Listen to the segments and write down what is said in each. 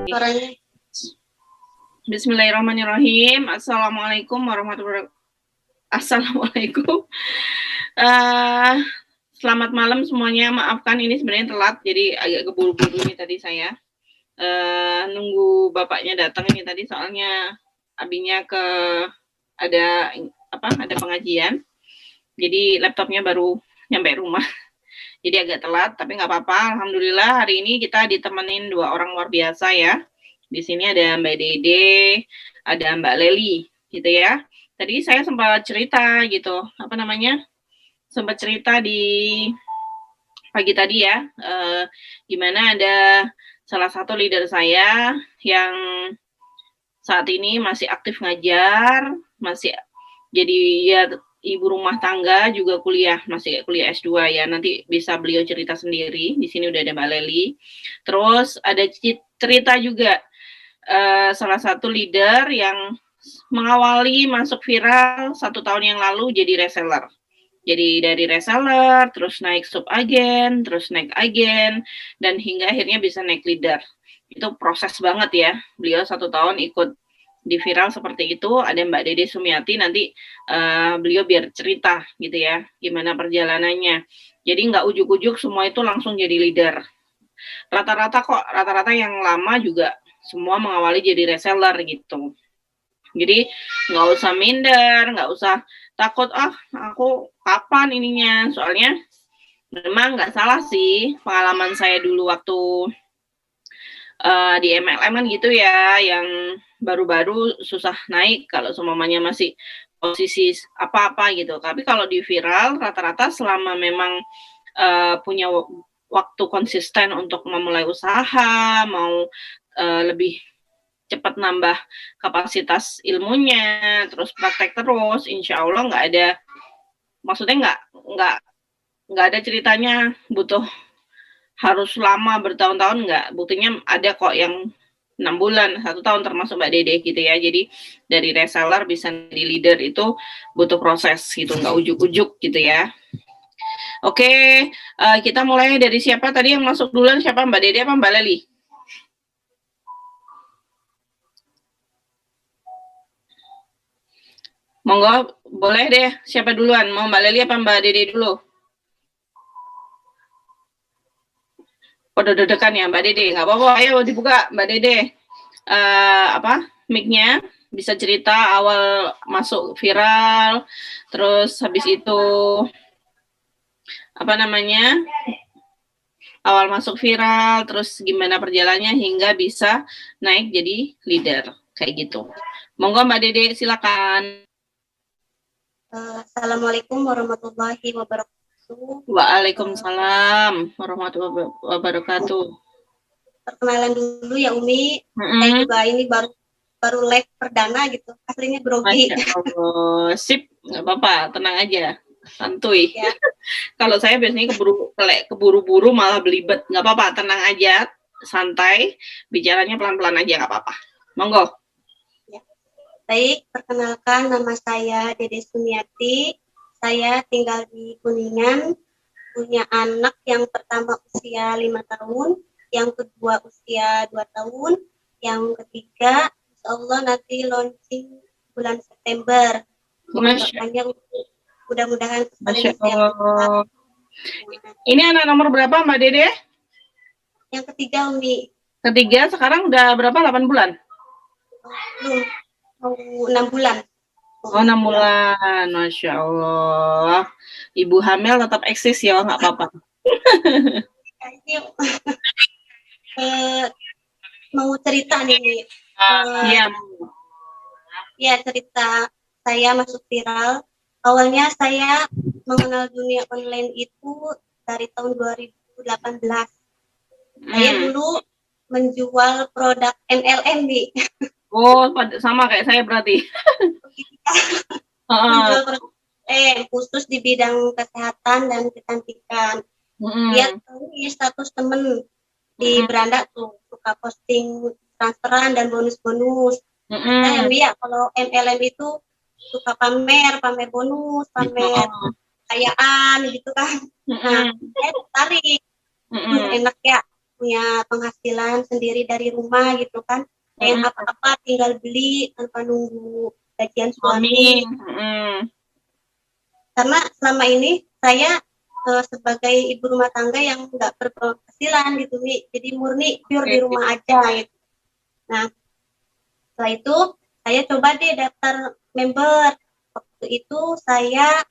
Suaranya. Bismillahirrahmanirrahim. Assalamualaikum warahmatullahi wabarakatuh. Assalamualaikum. Selamat malam semuanya. Maafkan ini sebenarnya telat, jadi agak keburu-buru nih tadi saya. Nunggu bapaknya datang ini tadi, soalnya abinya ada pengajian. Jadi laptopnya baru nyampe rumah. Jadi agak telat, tapi nggak apa-apa. Alhamdulillah hari ini kita ditemenin 2 orang luar biasa ya. Di sini ada Mbak Dede, ada Mbak Leli, gitu ya. Tadi saya sempat cerita gitu, sempat cerita di pagi tadi ya, gimana ada salah satu leader saya yang saat ini masih aktif ngajar, masih jadi ya ibu rumah tangga, juga masih kuliah S2 ya. Nanti bisa beliau cerita sendiri. Di sini udah ada Mbak Leli. Terus ada cerita juga salah satu leader yang mengawali masuk viral 1 tahun yang lalu jadi reseller. Jadi dari reseller, terus naik sub agen, terus naik agen, dan hingga akhirnya bisa naik leader. Itu proses banget ya. Beliau 1 tahun ikut di viral seperti itu. Ada Mbak Dede Sumiati, nanti beliau biar cerita gitu ya, gimana perjalanannya. Jadi nggak ujuk-ujuk semua itu langsung jadi leader. Rata-rata yang lama juga semua mengawali jadi reseller gitu. Jadi nggak usah minder, nggak usah takut, aku kapan ininya. Soalnya memang nggak salah sih, pengalaman saya dulu waktu di MLM kan gitu ya, yang baru-baru susah naik kalau semuanya masih posisi apa-apa gitu. Tapi kalau di viral rata-rata selama memang punya waktu konsisten untuk memulai usaha, mau lebih cepat nambah kapasitas ilmunya, terus praktek terus, insya Allah maksudnya nggak ada ceritanya butuh harus lama bertahun-tahun, nggak. Buktinya ada kok yang 6 bulan, 1 tahun, termasuk Mbak Dede gitu ya. Jadi dari reseller bisa jadi leader itu butuh proses gitu, nggak ujuk-ujuk gitu ya. Oke, kita mulai dari siapa tadi yang masuk duluan? Siapa, Mbak Dede apa Mbak Leli? Monggo, boleh deh. Siapa duluan? Mau Mbak Leli apa Mbak Dede dulu? Udah dedekan ya Mbak Dede, nggak apa-apa, ayo dibuka Mbak Dede. Mic-nya, bisa cerita awal masuk viral, terus habis itu awal masuk viral, terus gimana perjalanannya hingga bisa naik jadi leader, kayak gitu. Monggo Mbak Dede, silakan. Assalamualaikum warahmatullahi wabarakatuh. Waalaikumsalam warahmatullahi wabarakatuh. Perkenalan dulu ya Umi. Saya juga ini baru live perdana gitu. Aslinya grogi. Masya Allah. Sip, nggak apa-apa, tenang aja, santuy. Ya. Kalau saya biasanya keburu-buru malah belibet. Nggak apa-apa, tenang aja, santai, bicaranya pelan-pelan aja, nggak apa-apa. Monggo. Ya. Baik, perkenalkan, nama saya Dede Sumiati. Saya tinggal di Kuningan, punya anak yang pertama usia 5 tahun, yang kedua usia 2 tahun, yang ketiga insya Allah nanti launching bulan September. Mudah-mudahan Masya Allah. Ini anak nomor berapa Mbak Dede? Yang ketiga Umi. Ketiga, sekarang udah berapa? 8 bulan? Belum, 6 bulan. Oh, 6 bulan, Masya Allah. Ibu hamil tetap eksis ya, nggak apa-apa. Mau cerita nih. Ya, cerita saya masuk viral. Awalnya saya mengenal dunia online itu dari tahun 2018. Saya dulu menjual produk MLM nih. Oh, sama kayak saya berarti. Menjual produk khusus di bidang kesehatan dan kecantikan. Lihat di status temen di beranda tuh suka posting transferan dan bonus-bonus. Ya, kalau MLM itu suka pamer bonus, pamer kekayaan gitu kan. Nah, saya tertarik. Enak ya punya penghasilan sendiri dari rumah gitu kan. Pengen apa-apa tinggal beli tanpa nunggu gajian suami. Karena selama ini saya sebagai ibu rumah tangga yang nggak berpenghasilan gitu Mi. Jadi murni pure di rumah aja gitu. Nah, setelah itu saya coba deh daftar member. Waktu itu saya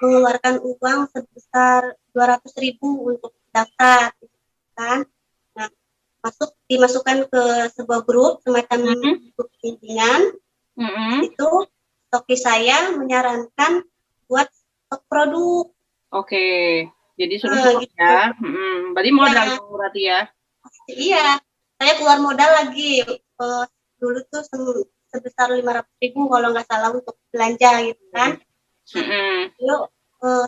mengeluarkan uang sebesar 200.000 untuk daftar kan. Nah, dimasukkan ke sebuah grup semacam grup bimbingan. Itu Toki saya menyarankan buat stok produk. Oke, jadi suruh gitu. Ya. Berarti modal ya. Berarti ya. Iya, saya keluar modal lagi. Dulu tuh sebesar 500.000 kalau nggak salah untuk belanja gitu kan. Lalu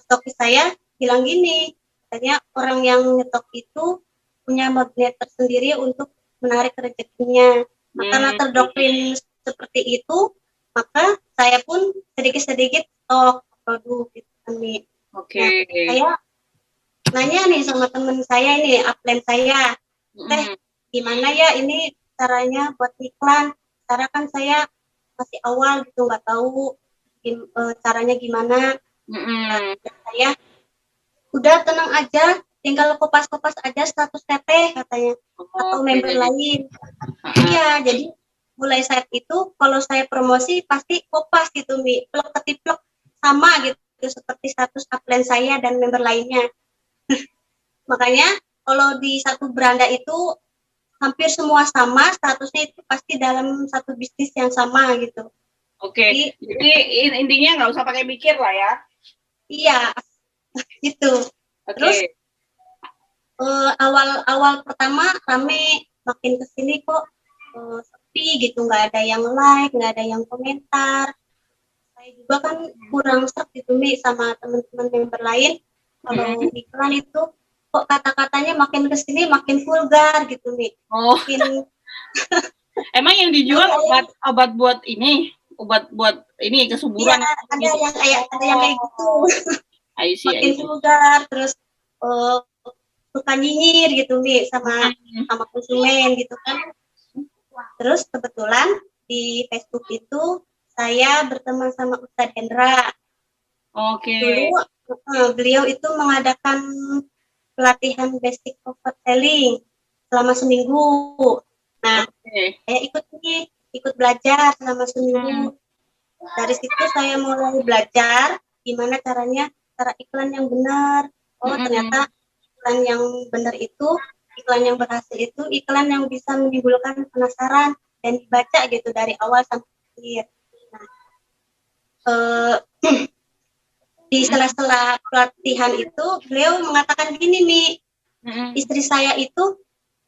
Toki saya bilang gini, katanya orang yang nyetok itu punya magnet tersendiri untuk menarik rezekinya. Karena terdoktrin seperti itu, maka saya pun sedikit-sedikit stok produk gitu kan nih. Oke. Nah, saya nanya nih sama temen saya ini, upline saya, gimana ya ini caranya buat iklan? Karena kan saya masih awal gitu, nggak tahu caranya gimana. Nah, saya udah tenang aja, tinggal kopas-kopas aja status TP katanya, atau member lain. Iya, jadi mulai saat itu kalau saya promosi pasti kopas gitu Mi, plek ketiplek sama gitu seperti status upline saya dan member lainnya. Makanya kalau di satu beranda itu hampir semua sama statusnya, itu pasti dalam satu bisnis yang sama gitu. Oke, jadi intinya nggak usah pakai mikir lah ya. Iya, gitu. Terus awal pertama rame, makin kesini kok sepi gitu, nggak ada yang like, nggak ada yang komentar. Saya juga kan kurang serp gitu nih sama teman-teman member lain. Kalau iklan itu kok kata-katanya makin kesini makin vulgar gitu nih. Makin emang yang dijual obat buat ini, obat buat ini kesuburan? Iya, ada yang kayak gitu. Makin vulgar, terus suka nyinyir gitu nih sama konsumen gitu kan. Terus kebetulan di Facebook itu saya berteman sama Ustadz Hendra. Dulu beliau itu mengadakan pelatihan basic cover selling selama seminggu. Nah, saya ikut belajar selama seminggu. Dari situ saya mulai belajar gimana caranya, cara iklan yang benar. Oh, ternyata iklan yang benar itu, iklan yang berhasil itu iklan yang bisa menimbulkan penasaran dan dibaca gitu dari awal sampai akhir. Nah, di sela-sela pelatihan itu beliau mengatakan gini nih, istri saya itu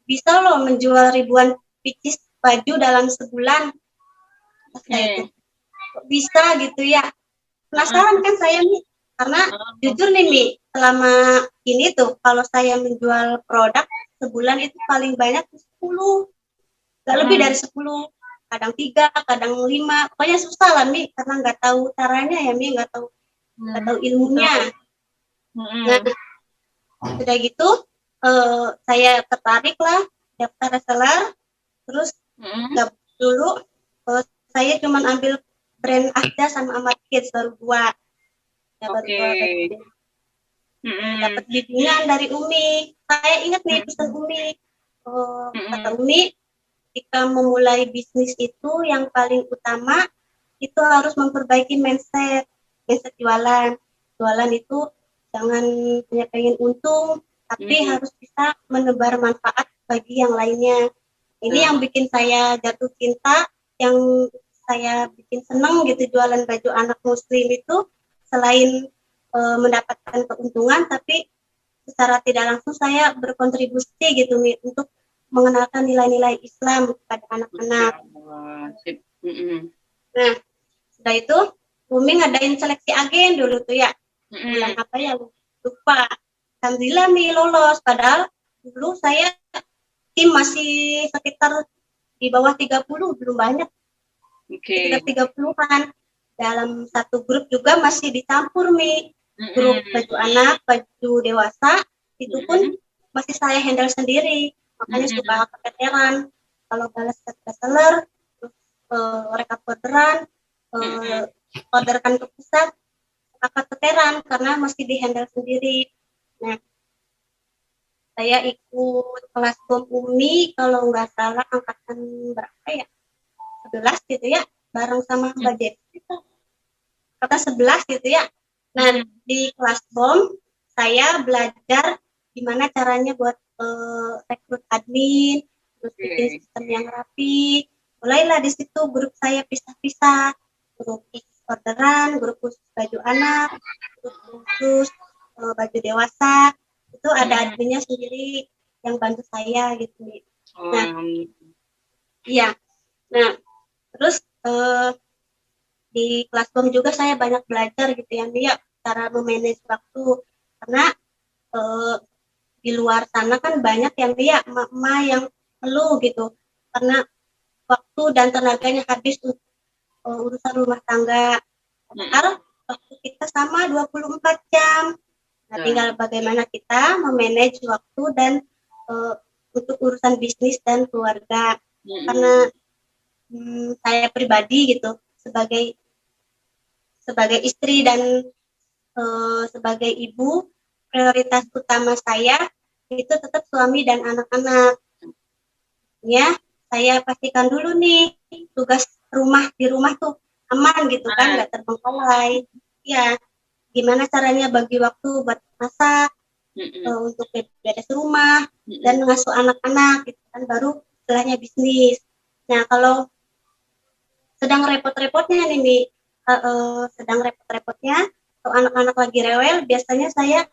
bisa loh menjual ribuan pieces baju dalam sebulan. Bisa gitu ya, penasaran kan saya nih, karena jujur nih selama ini tuh kalau saya menjual produk sebulan itu paling banyak 10, nggak lebih dari 10, kadang 3, kadang 5, pokoknya susah lah Mi, karena nggak tahu caranya ya Mi, nggak tahu ilmunya. Nah, sudah gitu saya tertarik lah daftar reseller, terus dulu saya cuma ambil brand Ahda sama Amat Kids, baru dua. Dapat bimbingan dari Umi. Saya ingat nih pesan Umi. Kata Umi, jika memulai bisnis itu yang paling utama itu harus memperbaiki mindset jualan. Jualan itu jangan hanya pengen untung, tapi harus bisa menebar manfaat bagi yang lainnya. Ini yang bikin saya jatuh cinta, yang saya bikin seneng gitu jualan baju anak muslim itu, selain mendapatkan keuntungan, tapi secara tidak langsung saya berkontribusi gitu nih untuk mengenalkan nilai-nilai Islam kepada anak-anak. Nah, setelah itu Umi ngadain seleksi agen dulu tuh ya, bulan apa ya lupa. Alhamdulillah nih lolos, padahal dulu saya tim masih sekitar di bawah 30, belum banyak. Sekitar 30-an. Dalam satu grup juga masih dicampur Mi. Grup baju anak, baju dewasa, itu pun masih saya handle sendiri. makanya suka keteteran kalau balas ke reseller, terus rekap orderan, orderkan ke pusat, akan keteteran karena mesti dihandle sendiri. Nah, saya ikut kelas BOM UMI kalau nggak salah angkatan berapa ya, 11 gitu ya, bareng sama Mbak Jessi, kata 11 gitu ya. Nah, di kelas BOM saya belajar gimana caranya buat rekrut admin, terus bikin sistem yang rapi. Mulailah di situ grup saya pisah-pisah, grup orderan, grup khusus baju anak, grup khusus baju dewasa. Itu ada adminnya sendiri yang bantu saya gitu. Nah, iya. Nah, terus di kelas BOM juga saya banyak belajar gitu ya, Mia, cara memanage waktu. Karena di luar sana kan banyak yang Mia, emak-emak yang ngeluh gitu. Karena waktu dan tenaganya habis untuk urusan rumah tangga. Padahal waktu kita sama 24 jam. Nah, tinggal bagaimana kita memanage waktu dan untuk urusan bisnis dan keluarga. Karena saya pribadi gitu sebagai istri dan sebagai ibu, prioritas utama saya itu tetap suami dan anak-anak. Ya, saya pastikan dulu nih tugas di rumah tuh aman gitu kan, nggak terbengkalai. Ya, gimana caranya bagi waktu buat masak, untuk beres rumah dan mengasuh anak-anak gitu kan, baru setelahnya bisnis. Nah, kalau sedang repot-repotnya nih, sedang repot-repotnya kalau anak-anak lagi rewel, biasanya saya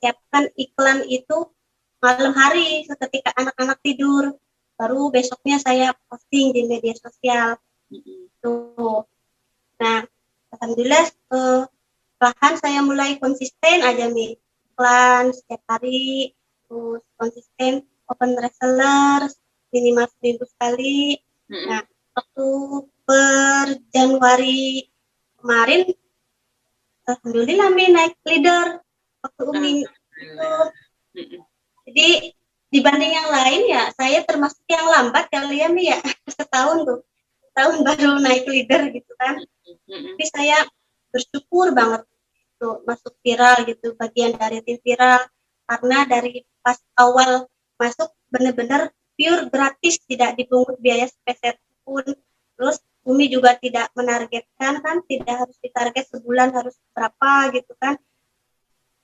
siapkan iklan itu malam hari ketika anak-anak tidur, baru besoknya saya posting di media sosial. Tuh. Nah, alhamdulillah perlahan saya mulai konsisten aja nih, iklan setiap hari, terus konsisten open reseller minimal seminggu sekali. Nah, waktu per Januari kemarin, alhamdulillah naik leader waktu Umi itu. Jadi dibanding yang lain ya, saya termasuk yang lambat kalian ya, setahun baru naik leader gitu kan. Tapi saya bersyukur banget tuh masuk viral gitu, bagian dari tim viral, karena dari pas awal masuk benar-benar pure gratis, tidak dipungut biaya sepeser pun. Terus Umi juga tidak menargetkan kan, tidak harus ditarget sebulan harus berapa gitu kan,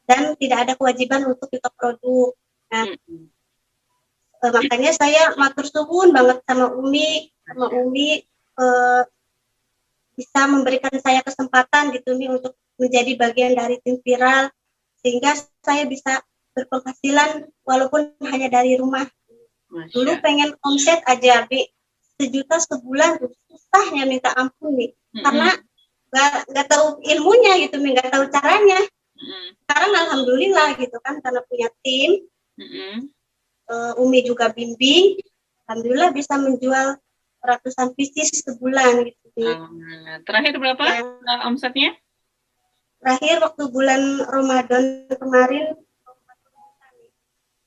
dan tidak ada kewajiban untuk kita produk. Nah, makanya saya matur suwun banget sama Umi bisa memberikan saya kesempatan gitu nih untuk menjadi bagian dari tim viral, sehingga saya bisa berpenghasilan walaupun hanya dari rumah. Dulu pengen omset aja, Bi, 1 juta sebulan, susahnya minta ampun nih, karena nggak tahu ilmunya gitu, nggak tahu caranya. Sekarang alhamdulillah gitu kan, karena punya tim, Umi juga bimbing, alhamdulillah bisa menjual ratusan pieces sebulan gitu. Terakhir berapa omsetnya? Terakhir waktu bulan Ramadan kemarin,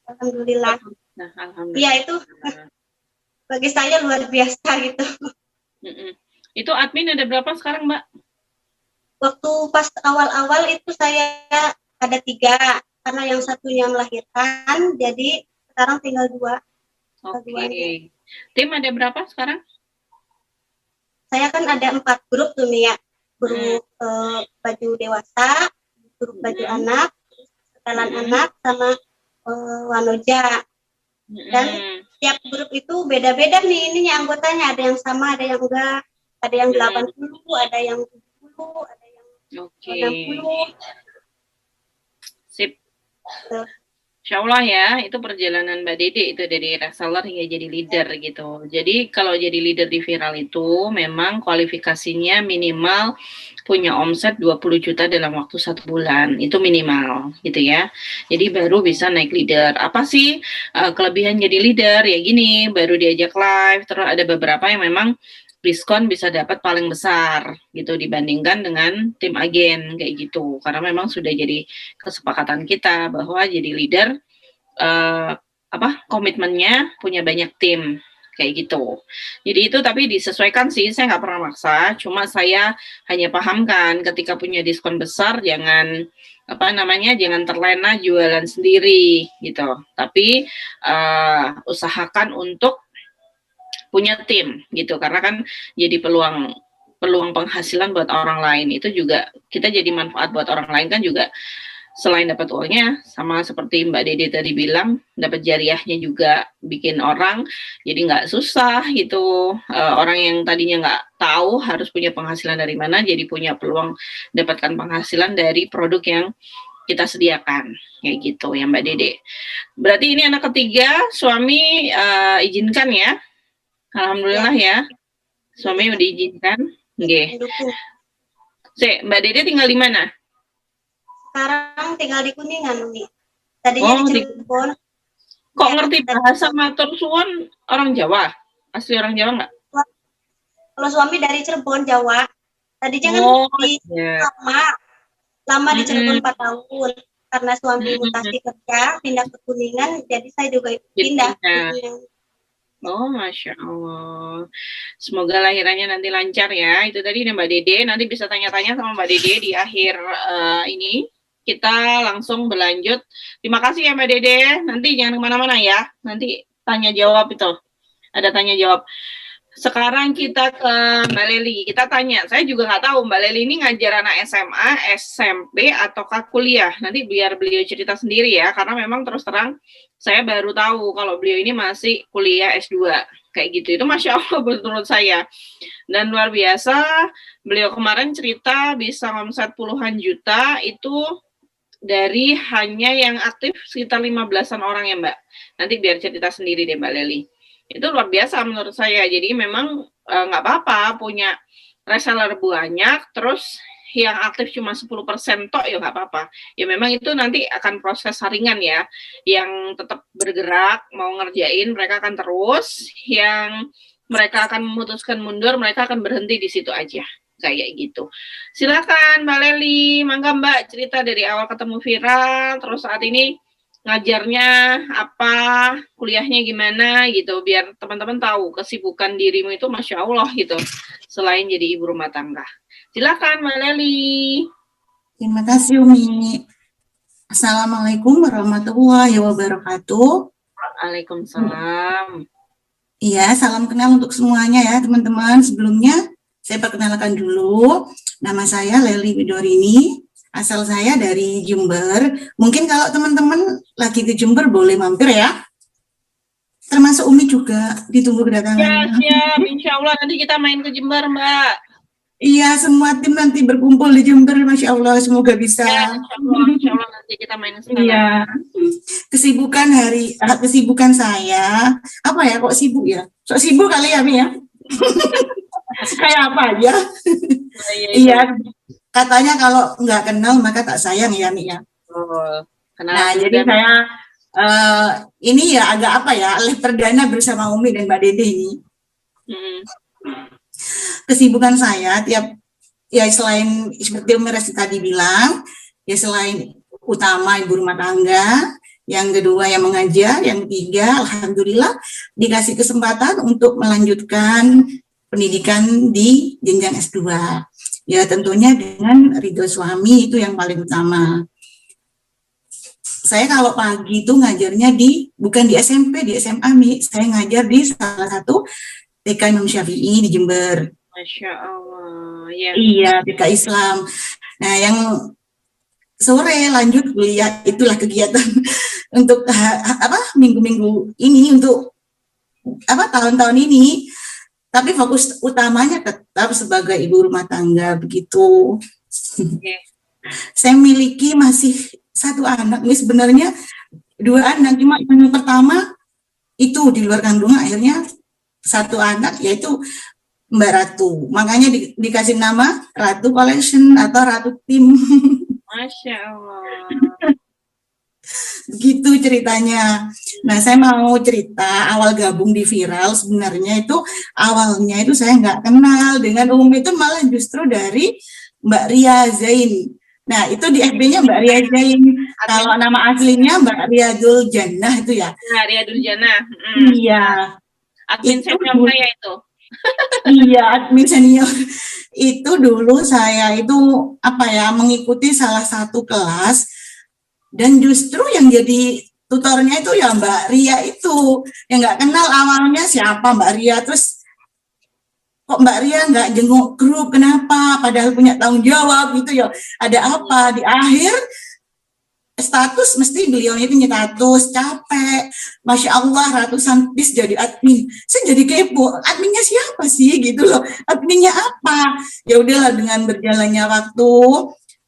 alhamdulillah. Nah, alhamdulillah. Iya, itu bagi saya luar biasa gitu. Itu admin ada berapa sekarang, Mbak? Waktu pas awal-awal itu saya ada 3, karena yang satunya melahirkan, jadi sekarang tinggal 2. Oke. Tim ada berapa sekarang? Saya kan ada 4 grup tuh nih ya, grup baju dewasa, grup baju anak, setelan anak, sama wanoja. Dan tiap grup itu beda-beda nih ininya anggotanya, ada yang sama, ada yang enggak, ada yang 80, ada yang 70, ada yang 60. Sip. Insya Allah ya, itu perjalanan Mbak Dede itu dari reseller hingga jadi leader gitu. Jadi kalau jadi leader di viral itu memang kualifikasinya minimal punya omset 20 juta dalam waktu 1 bulan, itu minimal gitu ya. Jadi baru bisa naik leader. Apa sih kelebihan jadi leader? Ya gini, baru diajak live, terus ada beberapa yang memang diskon bisa dapat paling besar gitu dibandingkan dengan tim agen kayak gitu, karena memang sudah jadi kesepakatan kita bahwa jadi leader komitmennya, punya banyak tim kayak gitu. Jadi itu tapi disesuaikan sih, saya nggak pernah maksa, cuma saya hanya pahamkan ketika punya diskon besar jangan jangan terlena jualan sendiri gitu. Tapi usahakan untuk punya tim gitu, karena kan jadi peluang penghasilan buat orang lain, itu juga kita jadi manfaat buat orang lain kan juga, selain dapat uangnya, sama seperti Mbak Dede tadi bilang, dapat jariahnya juga bikin orang jadi nggak susah gitu. Orang yang tadinya nggak tahu harus punya penghasilan dari mana, jadi punya peluang dapatkan penghasilan dari produk yang kita sediakan kayak gitu ya Mbak Dede. Berarti ini anak ketiga, suami izinkan ya? Alhamdulillah ya, suami udah diizinkan. Oke. Mbak Dede tinggal di mana? Sekarang tinggal di Kuningan, Umi. Tadinya di Cirebon. Kok ngerti bahasa matur suwun orang Jawa? Asli orang Jawa nggak? Kalau suami dari Cirebon, Jawa. Tadinya kan lama di Cirebon 4 tahun. Karena suami mutasi kerja, pindah ke Kuningan, jadi saya juga pindah. Oh, Masya Allah. Semoga lahirannya nanti lancar ya. Itu tadi Mbak Dede. Nanti bisa tanya-tanya sama Mbak Dede di akhir ini. Kita langsung berlanjut. Terima kasih ya Mbak Dede. Nanti jangan kemana-mana ya. Nanti tanya jawab itu. Ada tanya jawab. Sekarang kita ke Mbak Leli. Kita tanya. Saya juga nggak tahu Mbak Leli ini ngajar anak SMA, SMP, ataukah kuliah. Nanti biar beliau cerita sendiri ya. Karena memang terus terang saya baru tahu kalau beliau ini masih kuliah S2. Kayak gitu. Itu Masya Allah menurut saya. Dan luar biasa. Beliau kemarin cerita bisa omset puluhan juta itu dari hanya yang aktif sekitar 15-an orang ya Mbak. Nanti biar cerita sendiri deh Mbak Leli. Itu luar biasa menurut saya. Jadi memang nggak apa-apa punya reseller banyak, terus yang aktif cuma 10% tok ya nggak apa-apa. Ya memang itu nanti akan proses saringan ya. Yang tetap bergerak, mau ngerjain, mereka akan terus. Yang mereka akan memutuskan mundur, mereka akan berhenti di situ aja. Kayak gitu. Silakan Mbak Leli, mangga Mbak cerita dari awal ketemu viral, terus saat ini ngajarnya apa, kuliahnya gimana gitu, biar teman-teman tahu kesibukan dirimu itu Masya Allah gitu, selain jadi ibu rumah tangga. Silakan Mbak Leli. Terima kasih Umi. Assalamualaikum warahmatullahi wabarakatuh. Waalaikumsalam. Iya, salam kenal untuk semuanya ya teman-teman. Sebelumnya saya perkenalkan dulu, nama saya Leli Widorini. Asal saya dari Jember. Mungkin kalau teman-teman lagi ke Jember boleh mampir ya. Termasuk Umi juga ditunggu kedatangannya. Ya, siap. Insya Allah nanti kita main ke Jember, Mbak. Iya, semua tim nanti berkumpul di Jember. Masya Allah, semoga bisa. Ya, insya Allah nanti kita main ke sana. Iya. Kesibukan saya, apa ya? Kok sibuk ya? Sok sibuk kali ya, Mi ya. Kayak apa aja? Iya. Katanya kalau nggak kenal maka tak sayang ya Mi ya. Oh, nah jadi saya ini ya agak apa ya, live perdana bersama Umi dan Mbak Dede ini. Kesibukan saya ya selain seperti Umi Resti tadi bilang, ya selain utama ibu rumah tangga, yang kedua yang mengajar, yang ketiga alhamdulillah dikasih kesempatan untuk melanjutkan pendidikan di jenjang S2. Ya tentunya dengan ridho suami itu yang paling utama. Saya kalau pagi itu ngajarnya bukan di SMP, di SMA Mi. Saya ngajar di salah satu TK Imam Syafi'i di Jember. Masya Allah. Ya. Iya, TK Islam. Nah yang sore lanjut kuliah, itulah kegiatan untuk minggu-minggu ini, untuk tahun-tahun ini. Tapi fokus utamanya tetap sebagai ibu rumah tangga begitu. Okay. Saya miliki masih 1 anak, ini sebenarnya 2 anak, cuma yang pertama itu di luar kandungan, akhirnya 1 anak yaitu Mbak Ratu. Makanya dikasih nama Ratu Collection atau Ratu Tim. Masya Allah. Begitu ceritanya. Nah, saya mau cerita awal gabung di viral. Sebenarnya itu awalnya itu saya nggak kenal dengan Umi, itu malah justru dari Mbak Ria Zain. Nah, itu di FB-nya Mbak Ria Jain. Kalau nama aslinya Mbak Riyadul Jannah itu ya. Nah, Riyadul Jannah. Iya. Admin Itu senior saya itu. Iya, admin senior. Itu dulu saya itu apa ya, mengikuti salah satu kelas dan justru yang jadi tutornya itu ya Mbak Ria itu. Yang nggak kenal awalnya siapa Mbak Ria, terus kok Mbak Ria nggak jenguk grup, kenapa? Padahal punya tanggung jawab gitu ya. Ada apa? Di akhir status mesti beliau itu status capek, masya Allah ratusan piece jadi admin. Saya jadi kepo, adminnya siapa sih gitu loh, adminnya apa? Ya udahlah, dengan berjalannya waktu,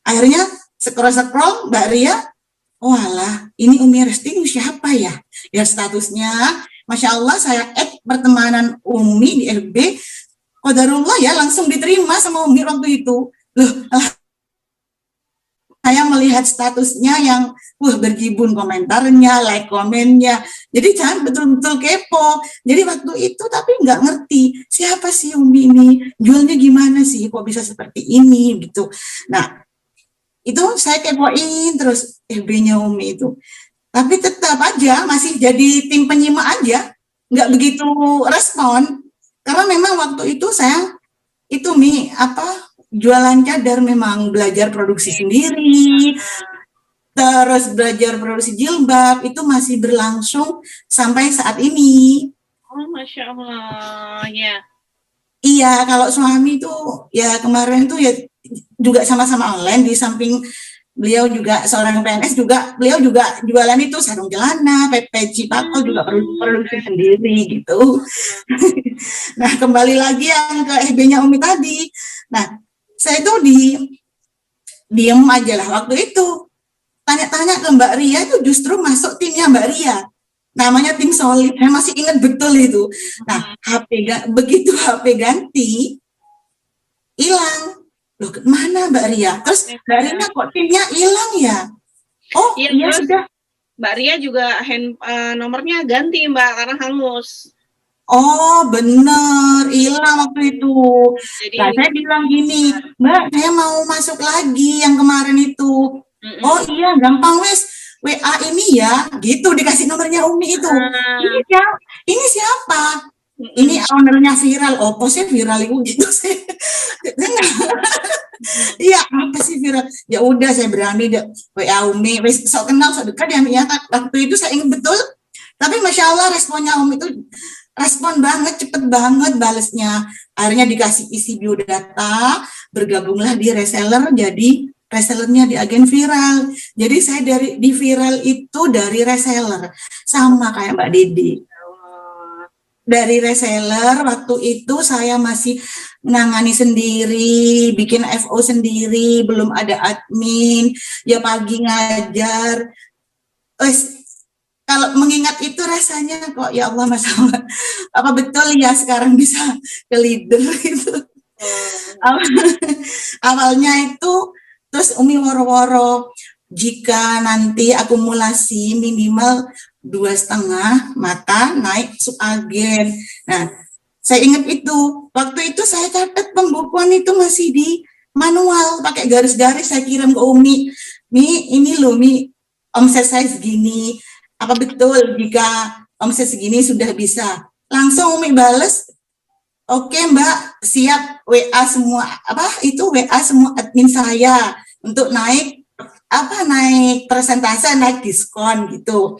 akhirnya scroll Mbak Ria, oh alah, ini Umi Resti siapa ya? Ya statusnya, masya Allah saya add pertemanan Umi di FB, qadarullah ya langsung diterima sama Umi waktu itu. Loh, saya melihat statusnya yang berjibun komentarnya, like komennya. Jadi saya betul-betul kepo. Jadi waktu itu tapi nggak ngerti siapa sih Umi ini, jualnya gimana sih, kok bisa seperti ini gitu. Nah, itu saya kepoin terus FB-nya Umi itu. Tapi tetap aja masih jadi tim penyimak aja, nggak begitu respon. Karena memang waktu itu saya itu jualan cadar, memang belajar produksi sendiri, terus belajar produksi jilbab, itu masih berlangsung sampai saat ini. Oh, Masya Allah, ya. Iya, kalau suami itu ya kemarin tuh ya juga sama-sama online, di samping beliau juga seorang PNS, juga beliau juga jualan itu sarung celana, peci pakol, juga produksi sendiri gitu. Nah, kembali lagi yang ke FB-nya Umi tadi. Nah, saya itu diem aja lah waktu itu. Tanya-tanya ke Mbak Ria, itu justru masuk timnya Mbak Ria. Namanya tim solid, saya masih ingat betul itu. Nah, begitu HP ganti, hilang. Loh, mana Mbak Ria? Terus Mbak Ria kok timnya hilang ya? Oh, iya sudah. Mbak Ria juga nomornya ganti Mbak, karena hangus. Oh, bener, hilang waktu itu. Jadi, nah, saya bilang gini, Mbak, saya mau masuk lagi yang kemarin itu. Oh iya, gampang wes, WA ini ya, gitu, dikasih nomornya Umi itu. Ini siapa? Ini ownernya viral. Oh, posnya viral itu gitu sih. Iya, apa sih viral? Ya udah, saya berani deh WA Umi, wes sok kenal, sok dekat ya. Waktu itu saya ingat betul. Tapi masya Allah responnya Umi itu respon banget, cepet banget balesnya. Akhirnya dikasih isi biodata, bergabunglah di reseller, jadi resellernya di agen viral. Jadi saya di viral itu dari reseller, sama kayak Mbak Didi. Dari reseller, waktu itu saya masih menangani sendiri, bikin FO sendiri, belum ada admin, ya pagi ngajar. Kalau mengingat itu rasanya kok ya Allah, Mas Allah, apa betul ya sekarang bisa ke leader itu. Awalnya itu terus Umi woro-woro, jika nanti akumulasi minimal 2,5 maka naik subagen. Nah, saya ingat itu, waktu itu saya catat pembukuan itu masih di manual, pakai garis-garis, saya kirim ke Umi. Mi, ini loh Mi, omset saya segini. Apa betul jika omset segini sudah bisa? Langsung Umi bales, oke Mbak, siap, WA semua, WA semua admin saya untuk naik persentase, naik diskon gitu.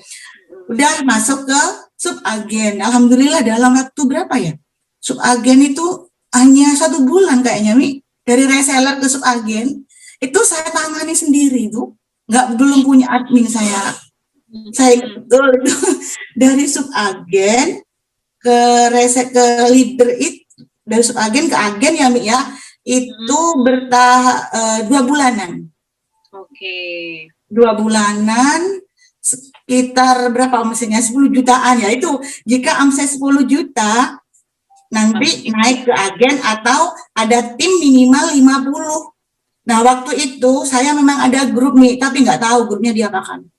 Udah masuk ke subagen. Alhamdulillah dalam waktu berapa ya? Subagen itu hanya 1 bulan kayaknya, Mi. Dari reseller ke subagen, itu saya tangani sendiri tuh. Belum punya admin saya. Saya betul itu dari subagen ke leader itu, dari subagen ke agen ya Mi ya, itu bertahap 2 bulanan. Oke. 2 bulanan, sekitar berapa omsetnya? 10 jutaan ya. Itu jika omset 10 juta nanti naik ke agen atau ada tim minimal 50. Nah, waktu itu saya memang ada grup nih, tapi nggak tahu grupnya diapakan.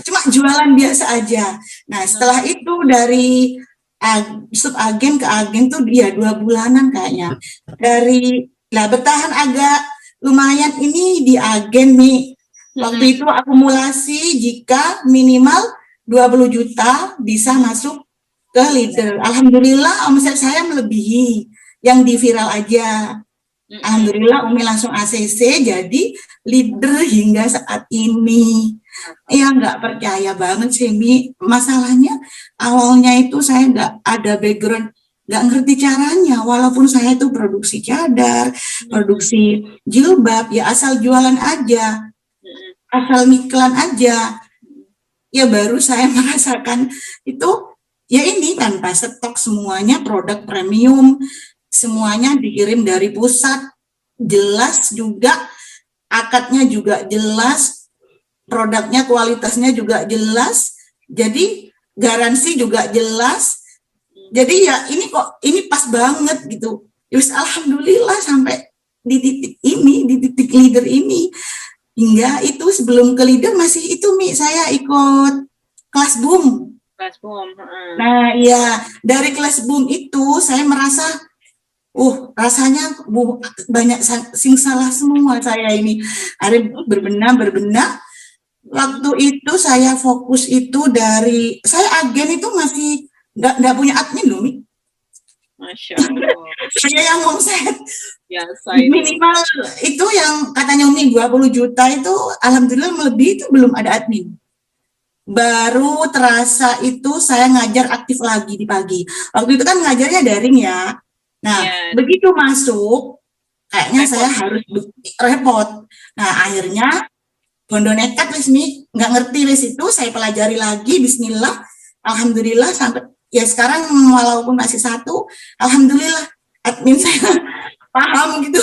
Cuma jualan biasa aja. Nah, setelah itu dari subagen ke agen tuh dia 2 bulanan kayaknya. Bertahan agak lumayan ini di agen nih. Waktu itu akumulasi jika minimal 20 juta bisa masuk ke leader. Alhamdulillah omset saya melebihi yang di viral aja. Alhamdulillah Umi langsung ACC jadi leader hingga saat ini. Ya nggak percaya banget sih Mi. Masalahnya awalnya itu saya nggak ada background, nggak ngerti caranya. Walaupun saya itu produksi cadar, produksi jilbab, ya asal jualan aja, asal iklan aja. Ya baru saya merasakan itu, ya ini tanpa stok semuanya produk premium, semuanya dikirim dari pusat, jelas juga, akadnya juga jelas, produknya kualitasnya juga jelas, jadi garansi juga jelas. Jadi ya ini kok, ini pas banget gitu. Yus alhamdulillah sampai di titik ini, di titik leader ini. Hingga itu sebelum ke leader masih itu Mi, saya ikut kelas boom. Kelas boom. Nah iya, dari kelas boom itu saya merasa rasanya banyak sing salah semua saya ini. Ada berbenah. Waktu itu saya fokus itu dari, saya agen itu masih nggak punya admin loh, Mi. Masya Allah. Saya yang omset. Biasa itu. Minimal itu yang katanya Umi 20 juta itu, alhamdulillah melebihi itu belum ada admin. Baru terasa itu saya ngajar aktif lagi di pagi. Waktu itu kan ngajarnya daring ya. Nah, begitu masuk, kayaknya saya harus repot. Nah, akhirnya bondo nekat wis Mi, nggak ngerti wis itu, saya pelajari lagi, bismillah, alhamdulillah sampai ya sekarang walaupun masih satu, alhamdulillah admin saya paham gitu.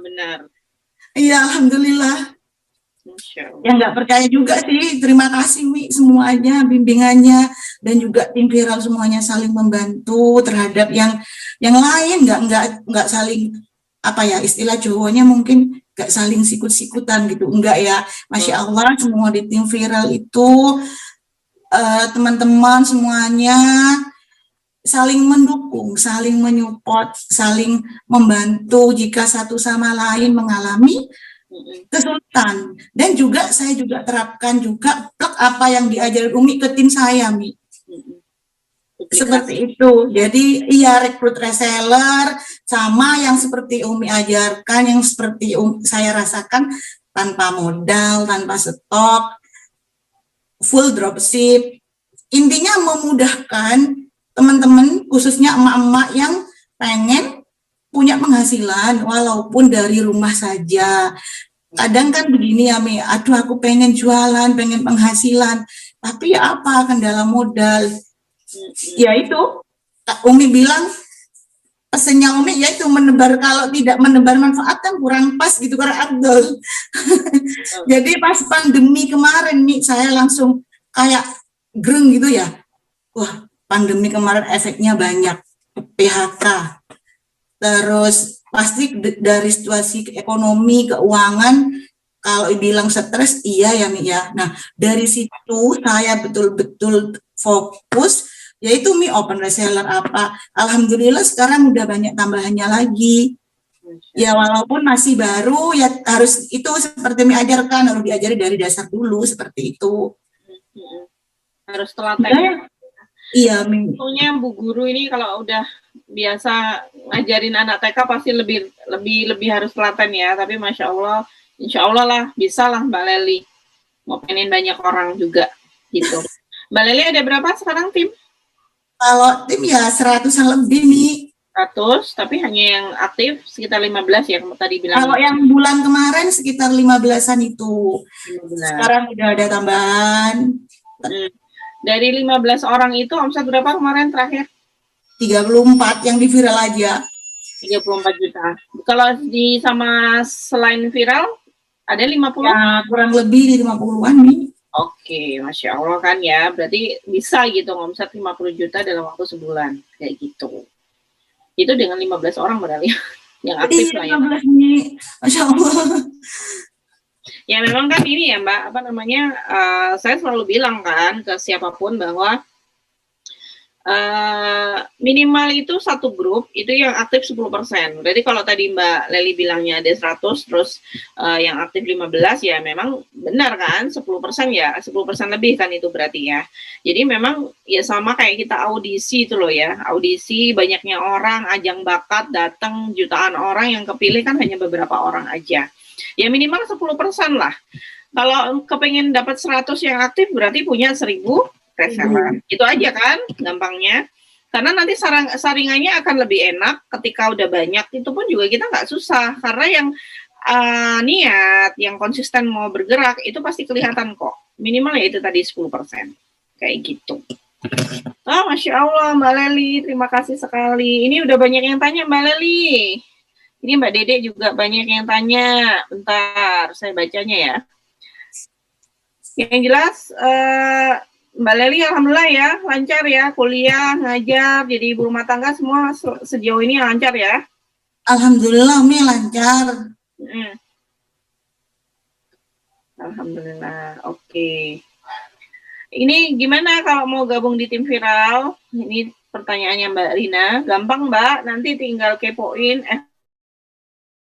Benar. Iya, alhamdulillah. Yang nggak percaya juga sih, terima kasih Mi semuanya, bimbingannya, dan juga tim viral semuanya saling membantu terhadap yang lain, nggak saling apa ya, istilah Jawanya mungkin nggak saling sikut-sikutan gitu, enggak ya. Masya Allah semua di tim viral itu teman-teman semuanya saling mendukung, saling menyupport, saling membantu jika satu sama lain mengalami kesulitan. Dan juga saya juga terapkan juga apa yang diajarin Umi ke tim saya, Mi. Seperti itu. Jadi iya, rekrut reseller sama yang seperti Umi ajarkan, yang seperti saya rasakan, tanpa modal, tanpa stok, full dropship. Intinya memudahkan teman-teman, khususnya emak-emak yang pengen punya penghasilan walaupun dari rumah saja. Kadang kan begini ya Mi, aduh aku pengen jualan, pengen penghasilan, tapi ya apa, kendala modal. Ya itu, Umi bilang, pesennya Umi yaitu menebar, kalau tidak menebar manfaat kan kurang pas gitu, karena Abdul. Jadi pas pandemi kemarin Mi, saya langsung kayak greng gitu ya. Wah, pandemi kemarin efeknya banyak, PHK, terus pasti dari situasi ekonomi, keuangan, kalau bilang stres, iya ya Mi ya. Nah, dari situ saya betul-betul fokus, yaitu Mi open reseller apa. Alhamdulillah sekarang udah banyak tambahannya lagi. Ya walaupun masih baru, ya harus itu seperti Mi ajarkan, harus diajari dari dasar dulu, seperti itu. Harus telaten. Iya, Mi. Soalnya Bu Guru ini kalau udah biasa ngajarin anak TK pasti lebih harus telaten ya. Tapi Masya Allah, Insya Allah lah, bisa lah Mbak Leli. Mau pengen banyak orang juga gitu. Mbak Leli ada berapa sekarang tim? Kalau tim ya 100-an lebih nih. 100, tapi hanya yang aktif sekitar 15 ya kamu tadi bilang. Kalau yang bulan kemarin sekitar 15-an itu. 15. Sekarang udah ada tambahan. Dari 15 orang itu omset berapa kemarin terakhir? 34 yang di viral aja. 34 juta. Kalau di sama selain viral ada 50? Ya, kurang lebih di 50-an nih. Oke, Masya Allah kan ya. Berarti bisa gitu ngomset 50 juta dalam waktu sebulan. Kayak gitu. Itu dengan 15 orang berarti yang aktif lah ya. 15 nih, Masya Allah. Ya memang kan ini ya Mbak, apa namanya, saya selalu bilang kan ke siapapun bahwa Minimal itu satu grup itu yang aktif 10%. Jadi kalau tadi Mbak Leli bilangnya ada 100, terus yang aktif 15, ya memang benar kan, 10% ya, 10% lebih kan itu berarti ya. Jadi memang ya sama kayak kita audisi itu loh ya, audisi banyaknya orang, ajang bakat datang jutaan orang, yang kepilih kan hanya beberapa orang aja. Ya minimal 10% lah. Kalau kepengen dapat 100 yang aktif berarti punya 1000 reseller. Itu aja kan gampangnya. Karena nanti saringannya akan lebih enak ketika udah banyak, itu pun juga kita nggak susah. Karena yang niat, yang konsisten mau bergerak, itu pasti kelihatan kok. Minimal ya itu tadi 10%. Kayak gitu. Masya Allah Mbak Leli, terima kasih sekali. Ini udah banyak yang tanya Mbak Leli. Ini Mbak Dede juga banyak yang tanya. Bentar, saya bacanya ya. Yang jelas, Mbak Leli alhamdulillah ya, lancar ya, kuliah, ngajar, jadi ibu rumah tangga semua sejauh ini lancar ya? Alhamdulillah Mi lancar. Alhamdulillah, oke. Ini gimana kalau mau gabung di tim viral? Ini pertanyaannya Mbak Rina. Gampang Mbak, nanti tinggal kepoin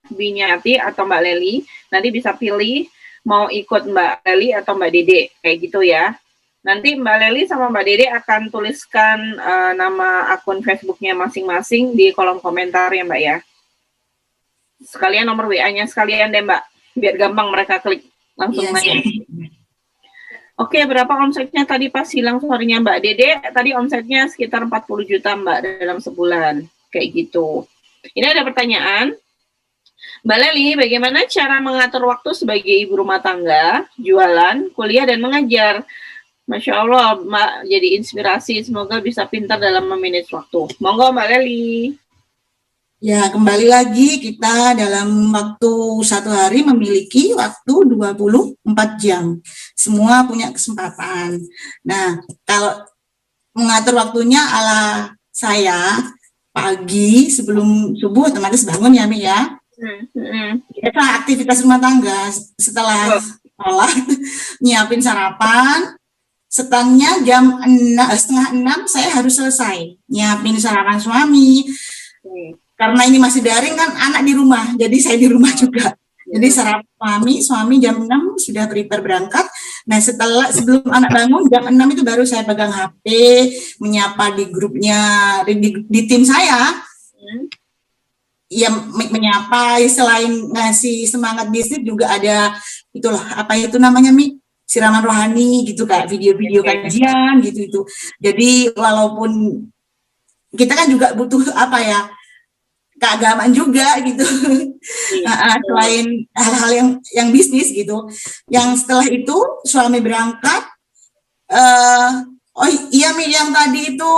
FB-nya Ati atau Mbak Leli, nanti bisa pilih mau ikut Mbak Leli atau Mbak Dede, kayak gitu ya. Nanti Mbak Leli sama Mbak Dede akan tuliskan nama akun Facebooknya masing-masing di kolom komentar ya Mbak ya. Sekalian nomor WA-nya sekalian deh Mbak, biar gampang mereka klik langsung nanya. Oke, berapa omsetnya tadi pas hilang sorenya Mbak Dede? Tadi omsetnya sekitar 40 juta Mbak dalam sebulan, kayak gitu. Ini ada pertanyaan. Mbak Leli, bagaimana cara mengatur waktu sebagai ibu rumah tangga, jualan, kuliah, dan mengajar? Masya Allah, Mbak, jadi inspirasi. Semoga bisa pintar dalam memanage waktu. Monggo Mbak Leli. Ya, kembali lagi kita dalam waktu satu hari memiliki waktu 24 jam. Semua punya kesempatan. Nah, kalau mengatur waktunya ala saya, pagi sebelum subuh otomatis bangun ya, Mi ya. Biasa aktivitas rumah tangga setelah sekolah, nyiapin sarapan. Setangnya jam 5:30 saya harus selesai nyiapin sarapan suami. Karena ini masih daring kan, anak di rumah, jadi saya di rumah juga. Jadi sarapan suami jam 6 sudah prepare berangkat. Nah sebelum anak bangun jam 6 itu baru saya pegang HP, menyapa di grupnya, di tim saya. Ya menyapa, selain ngasih semangat bisnis juga ada itulah, apa itu namanya Mi? Siraman rohani gitu, kayak video-video kajian gitu itu. Jadi walaupun kita kan juga butuh apa ya, keagamaan juga gitu. Selain hal-hal yang bisnis gitu. Yang setelah itu suami berangkat, oh iya Mi, yang tadi itu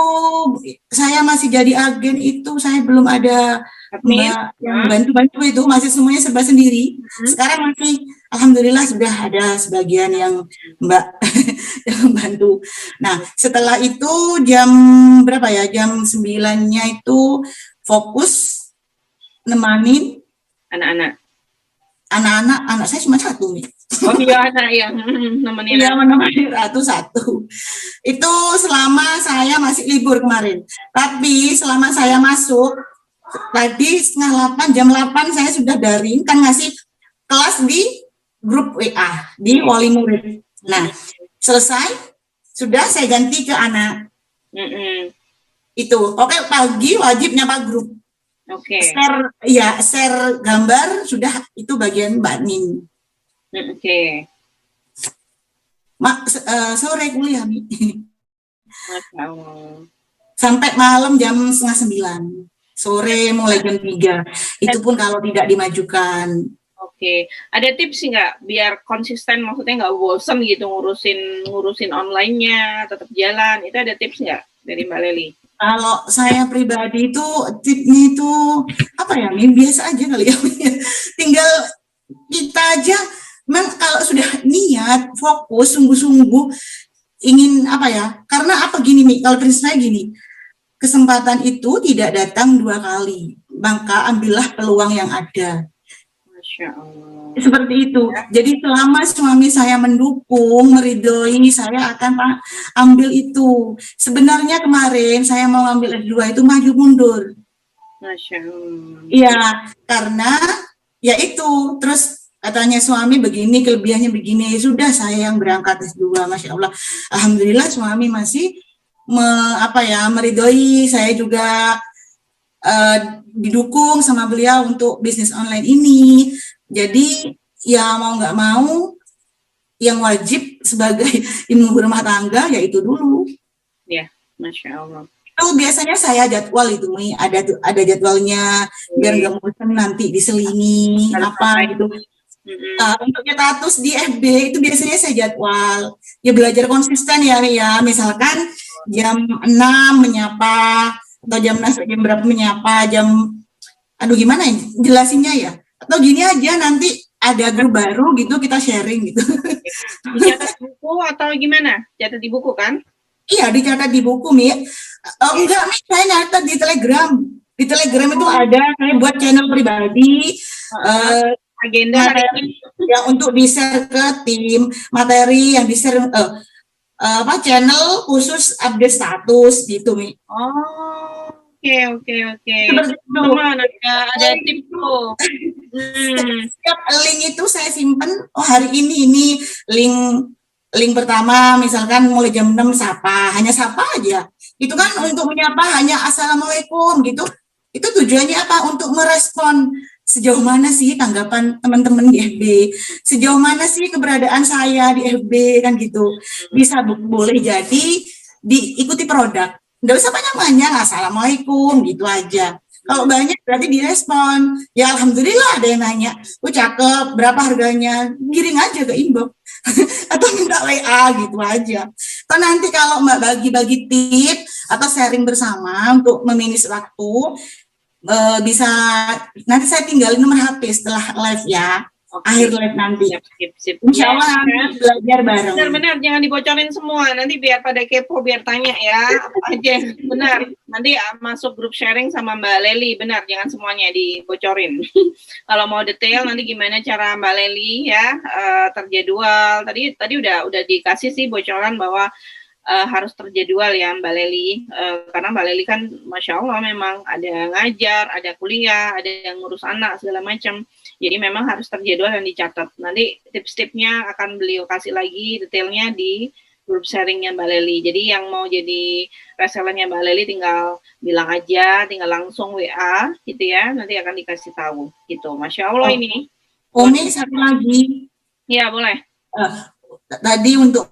saya masih jadi agen itu, saya belum ada Mbak yang bantu-bantu, itu masih semuanya serba sendiri. Sekarang masih alhamdulillah sudah ada sebagian yang Mbak yang membantu. Nah, setelah itu jam berapa ya? Jam 9-nya itu fokus nemanin anak-anak. Anak saya cuma satu nih. Oh iya, anak yang nemenin. Iya, menemani satu. Itu selama saya masih libur kemarin. Tapi selama saya masuk tadi 7:30, jam 8 saya sudah daring, kan ngasih kelas di grup WA di wali murid. Nah, selesai sudah saya ganti ke anak. Itu oke, pagi wajib nyapa grup. Share gambar sudah, itu bagian Mbak Nin. Sore kuliah Mi. Sampai malam jam 8:30. Sore mulai jam 3. Itu pun kalau tidak dimajukan. Ada tips nggak biar konsisten, maksudnya nggak bosan gitu ngurusin online-nya, tetap jalan? Itu ada tips nggak dari Mbak Leli? Kalau saya pribadi itu tipsnya itu apa ya, biasa aja kali ya. Tinggal kita aja, memang kalau sudah niat, fokus, sungguh-sungguh ingin apa ya, karena apa gini Mi, kalau prinsip saya gini, kesempatan itu tidak datang 2 kali, maka ambillah peluang yang ada. Masya Allah. Seperti itu. Jadi selama suami saya mendukung, meridhoi, saya akan ambil itu. Sebenarnya kemarin saya mau ambil S2 itu maju mundur. Masya Allah. Iya, karena ya itu. Terus katanya suami begini, kelebihannya begini. Sudah saya yang berangkat S2, Masya Allah. Alhamdulillah suami masih meridhoi. Saya juga didukung sama beliau untuk bisnis online ini. Jadi ya mau nggak mau yang wajib sebagai ibu rumah tangga yaitu dulu. Ya, Masya Allah. Itu biasanya saya jadwal itu, Mi. Ada jadwalnya biar nggak bosan nanti diselingi apa gitu. Untuk status di FB itu biasanya saya jadwal. Ya belajar konsisten ya, misalkan jam 6 menyapa, atau jam berapa menyapa, gimana ya jelasinnya ya? Atau gini aja, nanti ada grup baru gitu, kita sharing gitu. Dicatat buku atau gimana? Catat di buku kan? Iya, dicatat di buku, Mi. Enggak, Mi, saya nyatat di Telegram. Di Telegram itu ada, saya buat channel pribadi, agenda materi yang untuk di-share ke tim, materi yang di-share, channel khusus update status gitu, Mi. Oh, oke. Teman, ada tips tuh. Setiap link itu saya simpen. Oh, hari ini link pertama misalkan mulai jam 6 hanya sapa aja. Itu kan untuk menyapa hanya assalamualaikum gitu. Itu tujuannya apa? Untuk merespon sejauh mana sih tanggapan teman-teman di FB, sejauh mana sih keberadaan saya di FB kan gitu. Bisa boleh jadi diikuti produk. Nggak usah banyak-banyak, assalamualaikum gitu aja. Kalau banyak berarti direspon. Ya alhamdulillah ada yang nanya, cakep, berapa harganya? Kirim aja ke inbox atau minta WA gitu aja. Atau nanti kalau Mbak bagi-bagi tips atau sharing bersama untuk memanage waktu, bisa nanti saya tinggalin nomor HP setelah live ya. Akhir live nanti. Sip. Insya Allah belajar bareng. Benar, jangan dibocorin semua. Nanti biar pada kepo, biar tanya ya apa aja. Benar. Nanti masuk grup sharing sama Mbak Leli. Benar, jangan semuanya dibocorin. Kalau mau detail nanti gimana cara Mbak Leli ya terjadwal. Tadi udah dikasih sih bocoran bahwa harus terjadwal ya Mbak Leli, karena Mbak Leli kan Masya Allah memang ada ngajar, ada kuliah, ada yang ngurus anak segala macam. Jadi memang harus terjadwal dan dicatat. Nanti tips-tipsnya akan beliau kasih lagi detailnya di grup sharingnya Mbak Leli. Jadi yang mau jadi resellernya Mbak Leli tinggal bilang aja, tinggal langsung WA gitu ya. Nanti akan dikasih tahu gitu. Masya Allah ini. Umi satu lagi. Ya boleh. Tadi untuk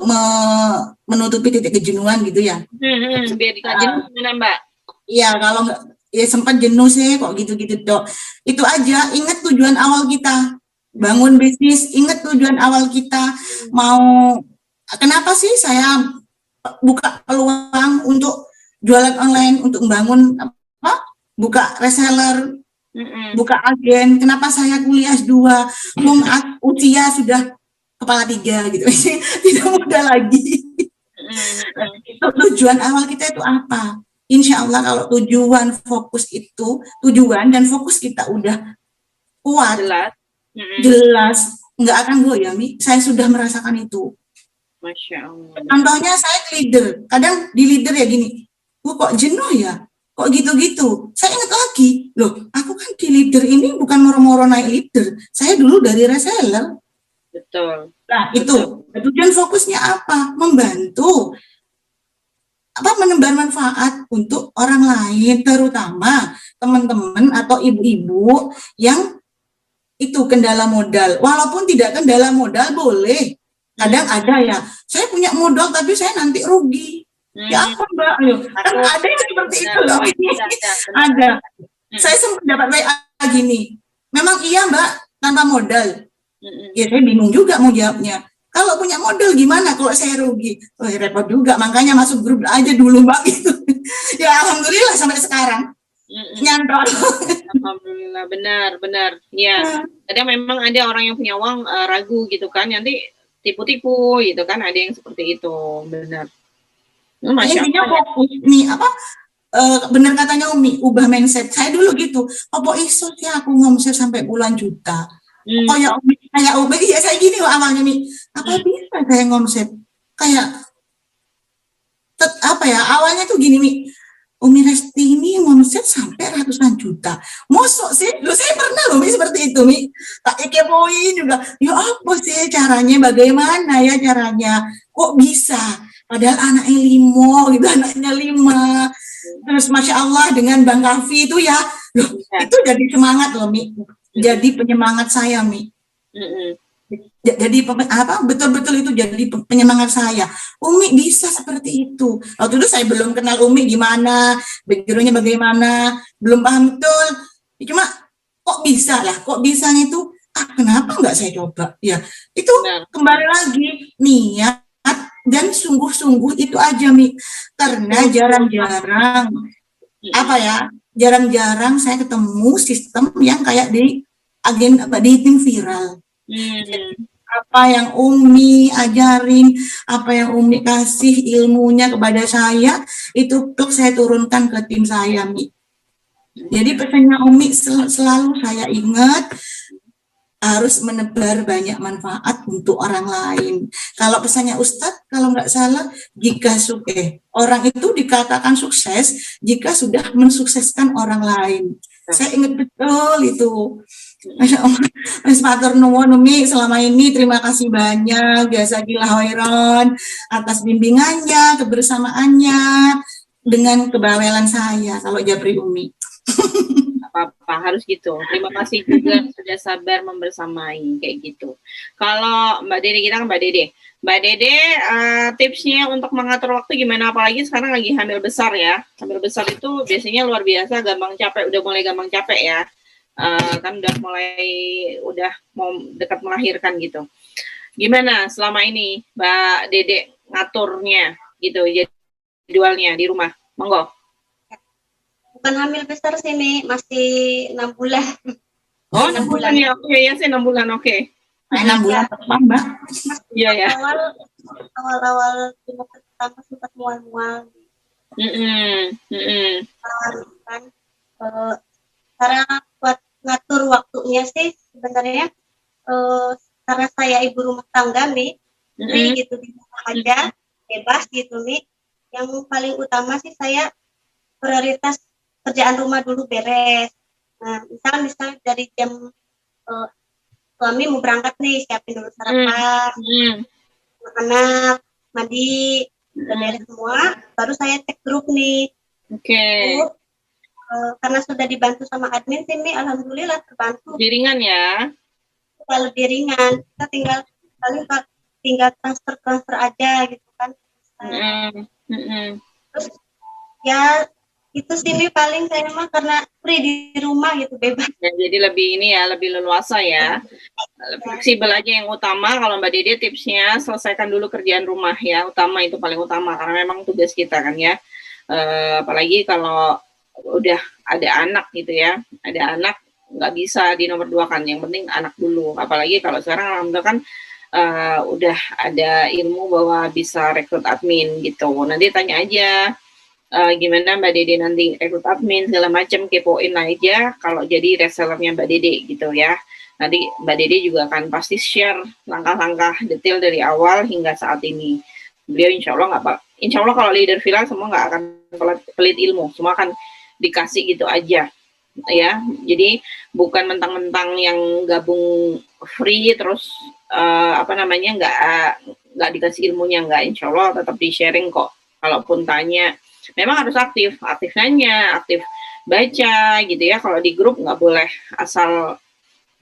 menutupi titik kejenuhan gitu ya. Biar dikaji gimana Mbak? Iya, kalau nggak ya sempat jenuh sih kok gitu-gitu dok. Itu aja, ingat tujuan awal kita. Bangun bisnis, ingat tujuan awal kita. Kenapa sih saya buka peluang untuk jualan online, untuk membangun buka reseller, buka agen. Kenapa saya kuliah S2? Usia sudah kepala 3 gitu, tidak muda lagi. Itu tujuan awal kita itu apa? Insya Allah kalau tujuan dan fokus kita udah kuat, jelas, nggak akan goyah, Mi. Saya sudah merasakan itu. Masya Allah. Contohnya saya leader, kadang di leader ya gini, kok jenuh ya, kok gitu-gitu. Saya ingat lagi, loh, aku kan di leader ini bukan moro-moro naik leader, saya dulu dari reseller. Betul. Nah itu tujuan fokusnya apa? Membantu menebar manfaat untuk orang lain, terutama teman-teman atau ibu-ibu yang itu kendala modal. Walaupun tidak kendala modal boleh. Kadang ada ya, saya punya modal tapi saya nanti rugi. Ya apa Mbak? Ayo. Kan ada yang seperti itu loh. Ada. Saya sempat dapat WA gini. Memang iya Mbak, tanpa modal. Ya saya bingung juga mau jawabnya. Kalau punya modal gimana kalau saya rugi? Oh, ya repot juga, makanya masuk grup aja dulu Mbak gitu. Ya alhamdulillah sampai sekarang nyantol. Alhamdulillah, benar. Ya, kadang memang ada orang yang punya uang ragu gitu kan, nanti tipu-tipu gitu kan, ada yang seperti itu, benar. Masya Allah. Fokus nih benar katanya Umi, ubah mindset. Saya dulu gitu, apa iso sih aku ngomset sampai puluhan juta. Kayak Umi, ya saya gini loh awalnya Mi, apa bisa saya ngomset kayak apa ya, awalnya tuh gini Mi, Umi Resti ini ngomset sampai ratusan juta. Mosok sih? Loh saya pernah loh Mi seperti itu Mi. Tak kepoin juga. Ya apa sih caranya? Bagaimana ya caranya? Kok bisa? Padahal anaknya 5 gitu, anaknya 5. Terus Masya Allah dengan Bang Kavi itu ya, loh itu jadi semangat loh Mi. Jadi penyemangat saya Mi. Jadi betul-betul itu jadi penyemangat saya. Umi bisa seperti itu. Waktu itu saya belum kenal Umi gimana, backgroundnya bagaimana, belum paham betul. Cuma kok bisa lah, kok bisanya itu, kenapa nggak saya coba? Ya itu kembali lagi niat dan sungguh-sungguh itu aja Mi. Karena jarang-jarang jarang-jarang saya ketemu sistem yang kayak di di tim viral. Apa yang Umi ajarin, apa yang Umi kasih ilmunya kepada saya, itu saya turunkan ke tim saya, Mi. Jadi pesannya Umi selalu saya ingat, harus menebar banyak manfaat untuk orang lain. Kalau pesannya Ustadz, kalau nggak salah, orang itu dikatakan sukses jika sudah mensukseskan orang lain. Saya ingat betul itu. Masya Allah, Mas Matur Nuwun Umi, selama ini terima kasih banyak, jazakillah khairan atas bimbingannya, kebersamaannya, dengan kebawelan saya kalau Japri Umi. Apa-apa harus gitu. Terima kasih juga sudah sabar membersamai kayak gitu. Kalau Mbak Dede, kita kan Mbak Dede, tipsnya untuk mengatur waktu gimana? Apalagi sekarang lagi hamil besar ya. Hamil besar itu biasanya luar biasa, gampang capek, udah mulai gampang capek ya. Kan udah mau dekat melahirkan gitu. Gimana selama ini Mbak Dede ngaturnya gitu, jadwalnya di rumah? Monggo. Bukan hamil besar sih Mi, masih 6 bulan. Oh 6 bulan ya, oke ya sih 6 bulan, oke. 6 bulan tepat Mbak. Iya ya. Awal pertama sempat mual-mual. Kan cara buat ngatur waktunya sih sebenarnya karena saya ibu rumah tangga Mi, gitu di rumah aja bebas gitu Mi. Yang paling utama sih saya prioritas kerjaan rumah dulu beres. Nah, misal dari jam suami mau berangkat nih, siapin dulu sarapan, anak mandi, udah beres semua, baru saya cek grup nih. Oke. Karena sudah dibantu sama admin sih Mi, alhamdulillah terbantu. Lebih ringan ya? Sudah lebih ringan, kita tinggal transfer aja gitu kan. Terus ya itu sih Mi, paling saya mah karena free di rumah gitu, bebas. Ya, jadi lebih ini ya, lebih leluasa ya. Fleksibel aja yang utama. Kalau Mbak Dede tipsnya selesaikan dulu kerjaan rumah ya, utama itu paling utama karena memang tugas kita kan ya. Apalagi kalau udah ada anak gitu ya, ada anak nggak bisa di nomor 2 kan, yang penting anak dulu. Apalagi kalau sekarang alhamdulillah kan udah ada ilmu bahwa bisa rekrut admin gitu. Nanti tanya aja gimana Mbak Dede nanti rekrut admin segala macam, kepoin aja kalau jadi resellernya Mbak Dede gitu ya. Nanti Mbak Dede juga akan pasti share langkah-langkah detail dari awal hingga saat ini. Beliau insya Allah kalau leader viral semua nggak akan pelit ilmu, semua akan dikasih gitu aja ya. Jadi bukan mentang-mentang yang gabung free terus nggak dikasih ilmunya, nggak. Insya Allah tetap di sharing kok. Kalaupun tanya memang harus aktif nanya, aktif baca gitu ya. Kalau di grup nggak boleh asal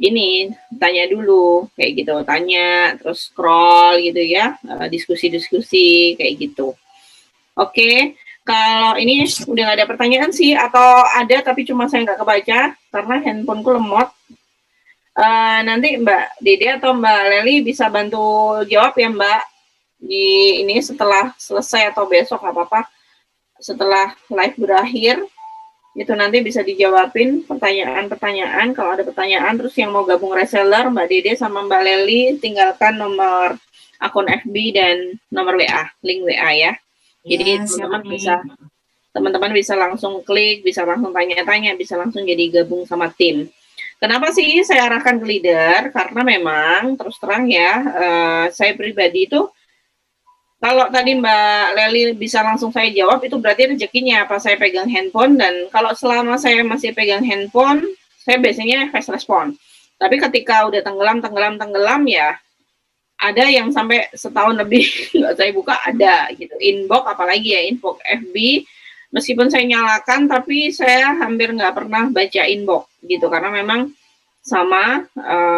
ini, tanya dulu kayak gitu, tanya terus scroll gitu ya, diskusi-diskusi kayak gitu. Oke. Kalau ini udah nggak ada pertanyaan sih, atau ada tapi cuma saya nggak kebaca karena handphoneku lemot. Nanti Mbak Dede atau Mbak Leli bisa bantu jawab ya Mbak di ini setelah selesai atau besok nggak apa-apa, setelah live berakhir itu nanti bisa dijawabin pertanyaan-pertanyaan. Kalau ada pertanyaan terus yang mau gabung reseller, Mbak Dede sama Mbak Leli tinggalkan nomor akun FB dan nomor WA, link WA ya. Jadi teman-teman bisa langsung klik, bisa langsung tanya-tanya, bisa langsung jadi gabung sama tim. Kenapa sih saya arahkan ke leader? Karena memang terus terang ya, saya pribadi itu kalau tadi Mbak Leli bisa langsung saya jawab, itu berarti rezekinya apa saya pegang handphone, dan kalau selama saya masih pegang handphone, saya biasanya fast respon. Tapi ketika udah tenggelam ya, ada yang sampai setahun lebih nggak saya buka, ada gitu. Inbox apalagi ya, inbox FB, meskipun saya nyalakan, tapi saya hampir nggak pernah baca inbox gitu, karena memang sama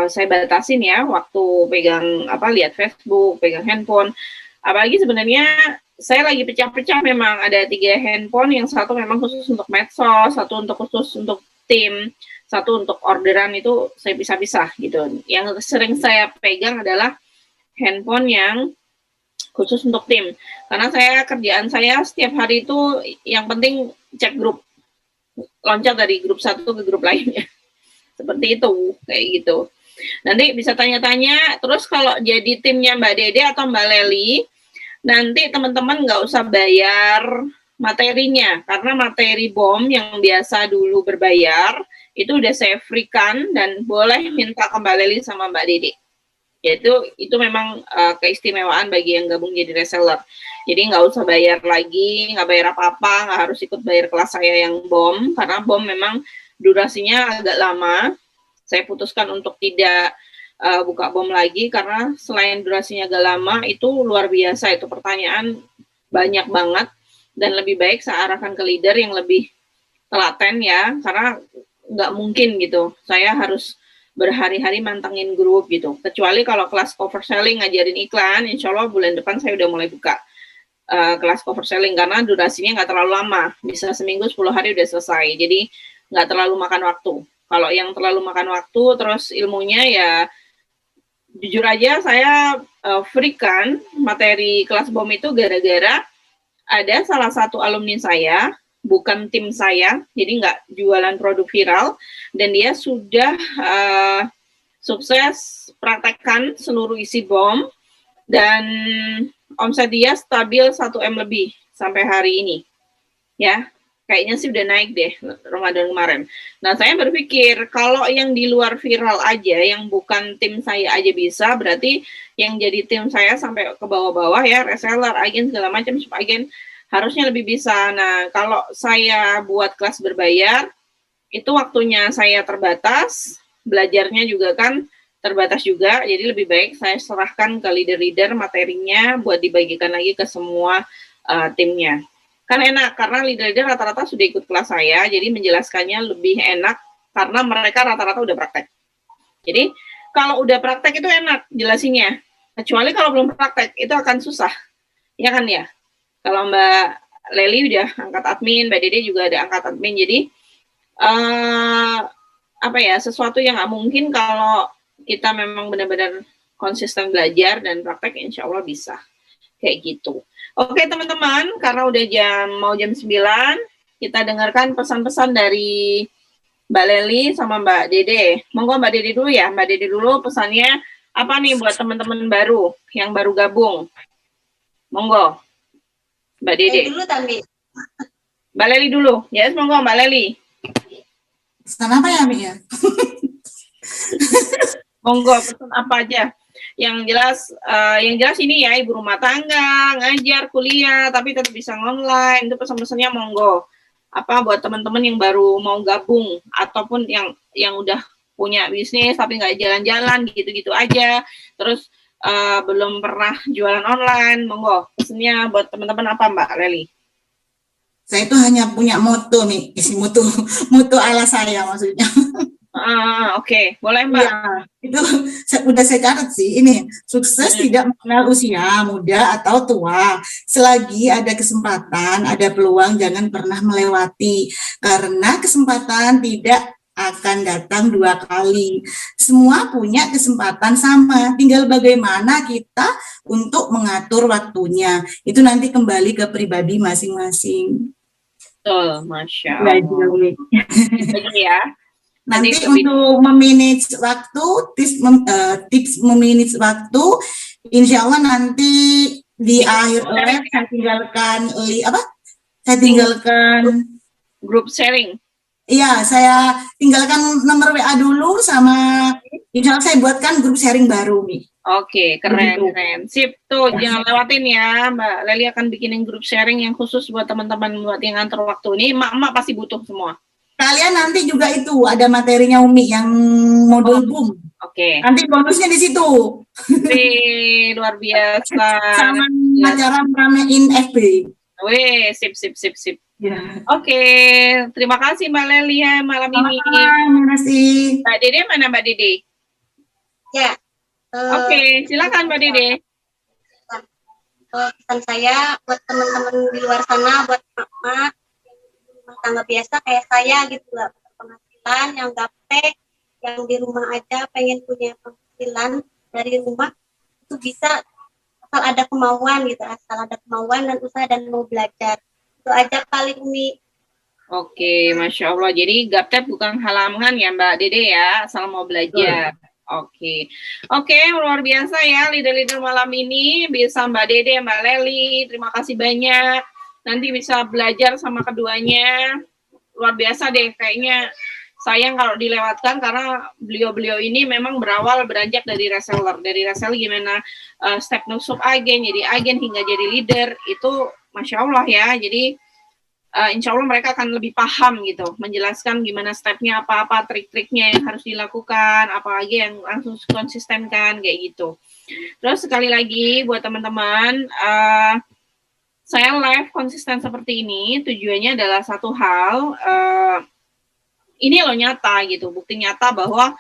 saya batasin ya waktu pegang lihat Facebook, pegang handphone. Apalagi sebenarnya saya lagi pecah-pecah, memang ada 3 handphone, yang satu memang khusus untuk medsos, satu untuk khusus untuk tim, satu untuk orderan, itu saya pisah-pisah gitu. Yang sering saya pegang adalah handphone yang khusus untuk tim, karena kerjaan saya setiap hari itu yang penting cek grup, loncat dari grup satu ke grup lainnya, seperti itu, kayak gitu. Nanti bisa tanya-tanya. Terus kalau jadi timnya Mbak Dede atau Mbak Leli, nanti teman-teman nggak usah bayar materinya, karena materi BOM yang biasa dulu berbayar itu udah saya free-kan, dan boleh minta ke Mbak Leli sama Mbak Dede. Itu memang keistimewaan bagi yang gabung jadi reseller. Jadi nggak usah bayar lagi, nggak bayar apa-apa, nggak harus ikut bayar kelas saya yang BOM, karena BOM memang durasinya agak lama. Saya putuskan untuk tidak buka BOM lagi, karena selain durasinya agak lama, itu luar biasa, itu pertanyaan banyak banget, dan lebih baik saya arahkan ke leader yang lebih telaten ya, karena nggak mungkin gitu saya harus berhari-hari mantengin grup gitu. Kecuali kalau kelas cover selling ngajarin iklan, insya Allah bulan depan saya udah mulai buka kelas cover selling, karena durasinya nggak terlalu lama, bisa seminggu 10 hari udah selesai, jadi nggak terlalu makan waktu. Kalau yang terlalu makan waktu, terus ilmunya ya, jujur aja saya free-kan materi kelas BOM itu gara-gara ada salah satu alumni saya, bukan tim saya, jadi nggak jualan produk viral, dan dia sudah sukses praktekkan seluruh isi BOM, dan omset dia stabil 1M lebih sampai hari ini. Ya, kayaknya sih udah naik deh Ramadan kemarin. Nah, saya berpikir kalau yang di luar viral aja, yang bukan tim saya aja bisa, berarti yang jadi tim saya sampai ke bawah-bawah ya, reseller, agen, segala macam, agen harusnya lebih bisa. Nah, kalau saya buat kelas berbayar, itu waktunya saya terbatas, belajarnya juga kan terbatas juga, jadi lebih baik saya serahkan ke leader-leader materinya buat dibagikan lagi ke semua timnya. Kan enak, karena leader-leader rata-rata sudah ikut kelas saya, jadi menjelaskannya lebih enak, karena mereka rata-rata udah praktek. Jadi, kalau udah praktek itu enak jelasinnya, kecuali kalau belum praktek, itu akan susah. Ya kan ya? Kalau Mbak Leli udah angkat admin, Mbak Dede juga ada angkat admin, jadi sesuatu yang nggak mungkin kalau kita memang benar-benar konsisten belajar dan praktek, insya Allah bisa. Kayak gitu. Oke teman-teman, karena udah mau jam 9, kita dengarkan pesan-pesan dari Mbak Leli sama Mbak Dede. Monggo Mbak Dede dulu ya. Mbak Dede dulu pesannya apa nih buat teman-teman baru yang baru gabung? Monggo. Mbak Dede. Dulu Tami. Mbak Leli dulu. Yes, monggo Mbak Leli. Pesan apa ya, Mi ya? Monggo, pesan apa aja? Yang jelas ini ya, ibu rumah tangga, ngajar, kuliah, tapi tetap bisa online. Itu pesan-pesannya monggo. Apa buat teman-teman yang baru mau gabung, ataupun yang udah punya bisnis tapi nggak jalan-jalan gitu-gitu aja, terus belum pernah jualan online, monggo. Pesannya buat teman-teman apa Mbak Leli? Saya itu hanya punya moto nih, isi moto ala saya maksudnya. Oke. Boleh Mbak. Ya, itu udah saya catat sih, ini sukses tidak mengenal usia muda atau tua. Selagi ada kesempatan, ada peluang, jangan pernah melewati, karena kesempatan tidak akan datang 2 kali. Semua punya kesempatan sama, tinggal bagaimana kita untuk mengatur waktunya. Itu nanti kembali ke pribadi masing-masing. Betul, Masya Allah. Ya. Nanti untuk memanage waktu, tips memanage waktu, insya Allah nanti di akhir live saya tinggalkan grup sharing. Iya, saya tinggalkan nomor WA dulu sama insya Allah saya buatkan grup sharing baru, Mi. Oke, keren, Begitu. keren. Sip, tuh jangan lewatin ya. Mbak Leli akan bikinin grup sharing yang khusus buat teman-teman buat yang ngantor waktu. Ini emak-emak pasti butuh semua. Kalian nanti juga itu ada materinya Umi yang modul boom. Oke. Nanti bonusnya di situ. Wih, luar biasa. Sama cara meramein FB. Wih, sip, sip, sip, sip. Ya. Oke, terima kasih Mbak Leli ya malam ini. Terima kasih. Mbak Dede mana Mbak Dede? Ya. Oke, silakan Mbak Dede. Pesan saya buat teman-teman di luar sana, buat emak-emak rumah tangga biasa kayak saya gitu, nggak berpenghasilan, yang gaptek, yang di rumah aja pengen punya penghasilan dari rumah, itu bisa asal ada kemauan gitu, asal ada kemauan dan usaha dan mau belajar. Itu aja paling Umi. Oke, Masya Allah. Jadi gaptek bukan halangan ya Mbak Dede ya, asal mau belajar. Oke, luar biasa ya leader-leader malam ini. Bisa Mbak Dede, Mbak Leli, terima kasih banyak. Nanti bisa belajar sama keduanya. Luar biasa deh, kayaknya sayang kalau dilewatkan karena beliau-beliau ini memang beranjak dari reseller. Dari reseller gimana step nusuk agen, jadi agen hingga jadi leader, itu Masya Allah ya. Jadi insya Allah mereka akan lebih paham gitu, menjelaskan gimana stepnya, apa-apa trik-triknya yang harus dilakukan, apalagi yang langsung konsistenkan kayak gitu. Terus sekali lagi buat teman-teman, saya live konsisten seperti ini tujuannya adalah satu hal, ini loh nyata gitu, bukti nyata bahwa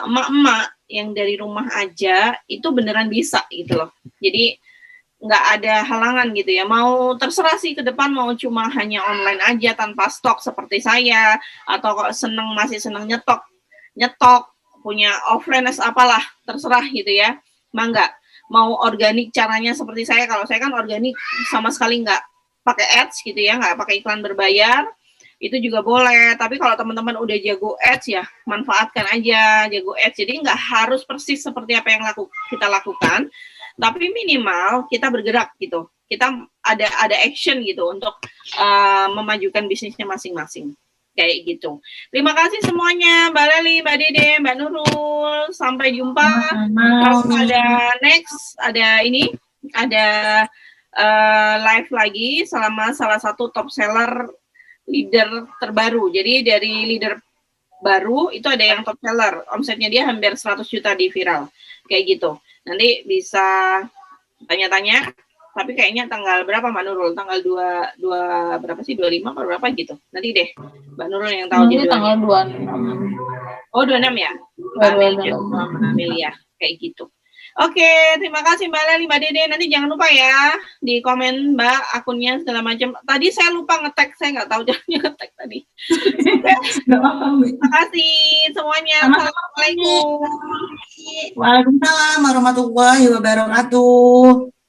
emak-emak yang dari rumah aja itu beneran bisa gitu loh. Jadi nggak ada halangan gitu ya, mau terserah sih ke depan mau cuma hanya online aja tanpa stok seperti saya, atau kok masih seneng nyetok punya offline apalah terserah gitu ya, mangga. Mau organik caranya seperti saya, kalau saya kan organik sama sekali nggak pakai ads gitu ya, nggak pakai iklan berbayar, itu juga boleh. Tapi kalau teman-teman udah jago ads ya manfaatkan aja jago ads, jadi nggak harus persis seperti apa yang kita lakukan, tapi minimal kita bergerak gitu, kita ada action gitu untuk memajukan bisnisnya masing-masing kayak gitu. Terima kasih semuanya, Mbak Leli, Mbak Dede, Mbak Nurul, sampai jumpa. Kalau ada next, ada live lagi selama salah satu top seller leader terbaru. Jadi dari leader baru itu ada yang top seller, omsetnya dia hampir 100 juta di viral kayak gitu. Nanti bisa tanya-tanya, tapi kayaknya tanggal berapa Mbak Nurul? Tanggal 2 berapa sih? 25 atau berapa gitu. Nanti deh Mbak Nurul yang tahu. Jadi tanggal 26. Oh, 26 ya? Mbak Amelia, kayak gitu. Oke, terima kasih Mbak Leli, Mbak Dede. Nanti jangan lupa ya di komen Mbak akunnya segala macam. Tadi saya lupa nge-tag, saya nggak tahu caranya nge-tag tadi. Terima kasih semuanya. Assalamualaikum. Waalaikumsalam warahmatullahi wabarakatuh.